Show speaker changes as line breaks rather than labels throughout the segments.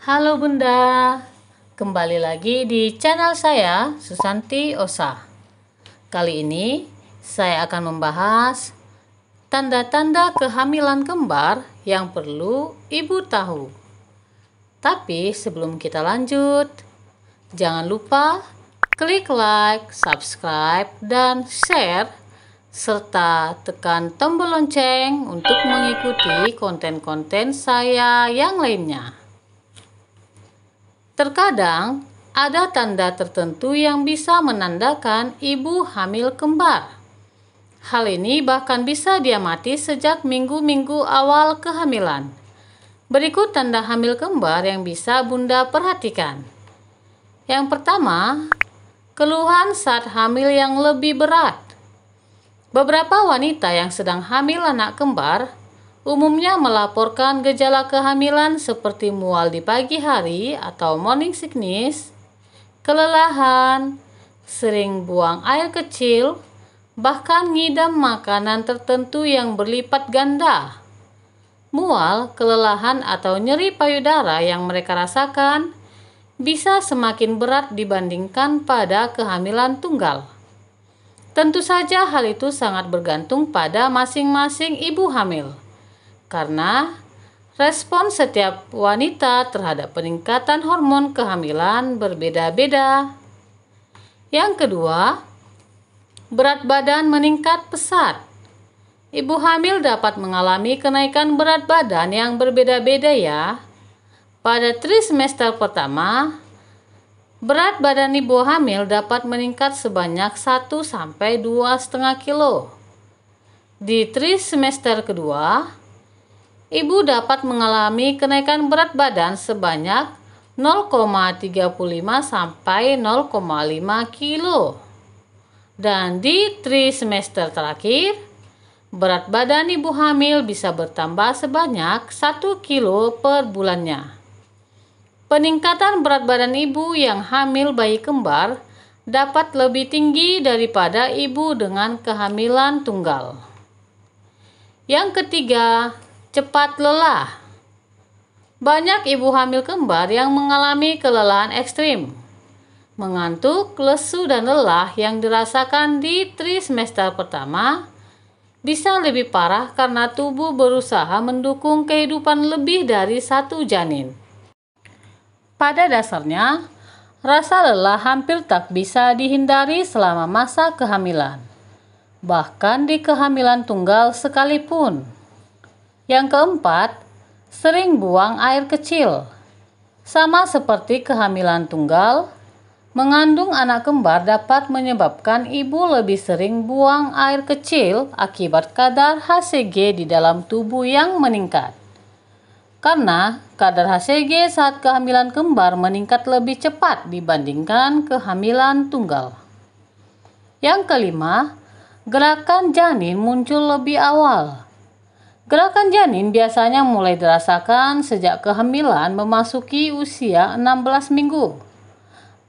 Halo Bunda, kembali lagi di channel saya, Susanti Osa. Kali ini saya akan membahas tanda-tanda kehamilan kembar yang perlu ibu tahu. Tapi sebelum kita lanjut, jangan lupa klik like, subscribe, dan share, serta tekan tombol lonceng untuk mengikuti konten-konten saya yang lainnya. Terkadang, ada tanda tertentu yang bisa menandakan ibu hamil kembar. Hal ini bahkan bisa diamati sejak minggu-minggu awal kehamilan. Berikut tanda hamil kembar yang bisa Bunda perhatikan. Yang pertama, keluhan saat hamil yang lebih berat. Beberapa wanita yang sedang hamil anak kembar umumnya melaporkan gejala kehamilan seperti mual di pagi hari atau morning sickness, kelelahan, sering buang air kecil, bahkan ngidam makanan tertentu yang berlipat ganda. Mual, kelelahan, atau nyeri payudara yang mereka rasakan bisa semakin berat dibandingkan pada kehamilan tunggal. Tentu saja hal itu sangat bergantung pada masing-masing ibu hamil, karena respon setiap wanita terhadap peningkatan hormon kehamilan berbeda-beda. Yang kedua, berat badan meningkat pesat. Ibu hamil dapat mengalami kenaikan berat badan yang berbeda-beda ya. Pada trimester pertama, berat badan ibu hamil dapat meningkat sebanyak 1–2,5 kilo. Di trimester kedua, ibu dapat mengalami kenaikan berat badan sebanyak 0,35–0,5 kilo. Dan di trimester terakhir, berat badan ibu hamil bisa bertambah sebanyak 1 kilo per bulannya. Peningkatan berat badan ibu yang hamil bayi kembar dapat lebih tinggi daripada ibu dengan kehamilan tunggal. Yang ketiga, cepat lelah. Banyak ibu hamil kembar yang mengalami kelelahan ekstrim. Mengantuk, lesu, dan lelah yang dirasakan di trimester pertama bisa lebih parah karena tubuh berusaha mendukung kehidupan lebih dari satu janin. Pada dasarnya, rasa lelah hampir tak bisa dihindari selama masa kehamilan, bahkan di kehamilan tunggal sekalipun. Yang keempat, sering buang air kecil. Sama seperti kehamilan tunggal, mengandung anak kembar dapat menyebabkan ibu lebih sering buang air kecil akibat kadar HCG di dalam tubuh yang meningkat. Karena kadar HCG saat kehamilan kembar meningkat lebih cepat dibandingkan kehamilan tunggal. Yang kelima, gerakan janin muncul lebih awal. Gerakan janin biasanya mulai dirasakan sejak kehamilan memasuki usia 16 minggu.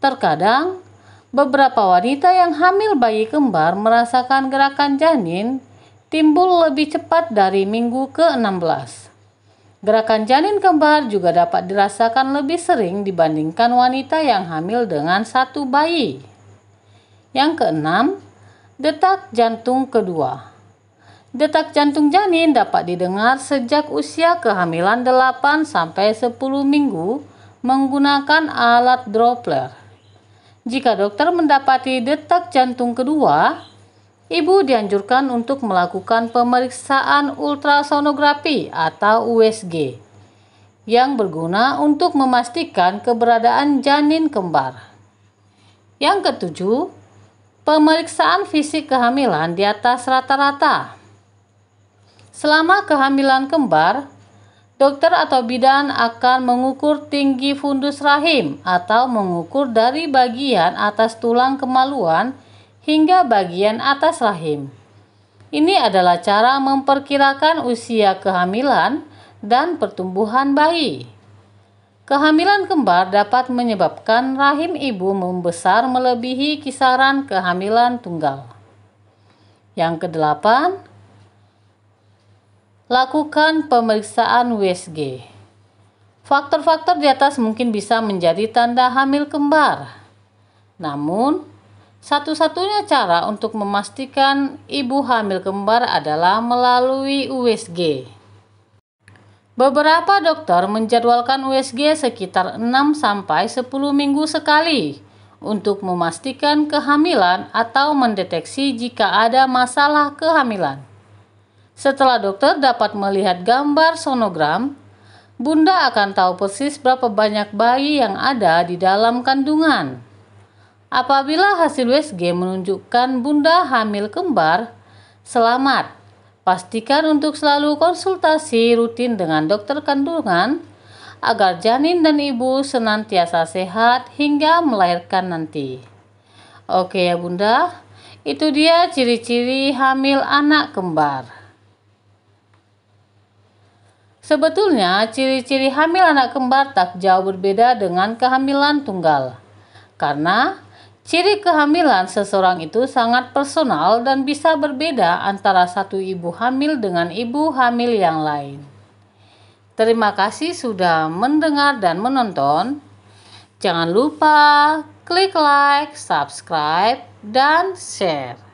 Terkadang, beberapa wanita yang hamil bayi kembar merasakan gerakan janin timbul lebih cepat dari minggu ke-16. Gerakan janin kembar juga dapat dirasakan lebih sering dibandingkan wanita yang hamil dengan satu bayi. Yang keenam, detak jantung kedua. Detak jantung janin dapat didengar sejak usia kehamilan 8–10 minggu menggunakan alat Doppler. Jika dokter mendapati detak jantung kedua, ibu dianjurkan untuk melakukan pemeriksaan ultrasonografi atau USG yang berguna untuk memastikan keberadaan janin kembar. Yang ketujuh, pemeriksaan fisik kehamilan di atas rata-rata. Selama kehamilan kembar, dokter atau bidan akan mengukur tinggi fundus rahim atau mengukur dari bagian atas tulang kemaluan hingga bagian atas rahim. Ini adalah cara memperkirakan usia kehamilan dan pertumbuhan bayi. Kehamilan kembar dapat menyebabkan rahim ibu membesar melebihi kisaran kehamilan tunggal. Yang kedelapan, lakukan pemeriksaan USG. Faktor-faktor di atas mungkin bisa menjadi tanda hamil kembar. Namun, satu-satunya cara untuk memastikan ibu hamil kembar adalah melalui USG. Beberapa dokter menjadwalkan USG sekitar 6-10 minggu sekali untuk memastikan kehamilan atau mendeteksi jika ada masalah kehamilan. Setelah dokter dapat melihat gambar sonogram, Bunda akan tahu persis berapa banyak bayi yang ada di dalam kandungan. Apabila hasil USG menunjukkan Bunda hamil kembar, selamat. Pastikan untuk selalu konsultasi rutin dengan dokter kandungan agar janin dan ibu senantiasa sehat hingga melahirkan nanti. Oke ya Bunda, itu dia ciri-ciri hamil anak kembar. Sebetulnya ciri-ciri hamil anak kembar tak jauh berbeda dengan kehamilan tunggal. Karena ciri kehamilan seseorang itu sangat personal dan bisa berbeda antara satu ibu hamil dengan ibu hamil yang lain. Terima kasih sudah mendengar dan menonton. Jangan lupa klik like, subscribe, dan share.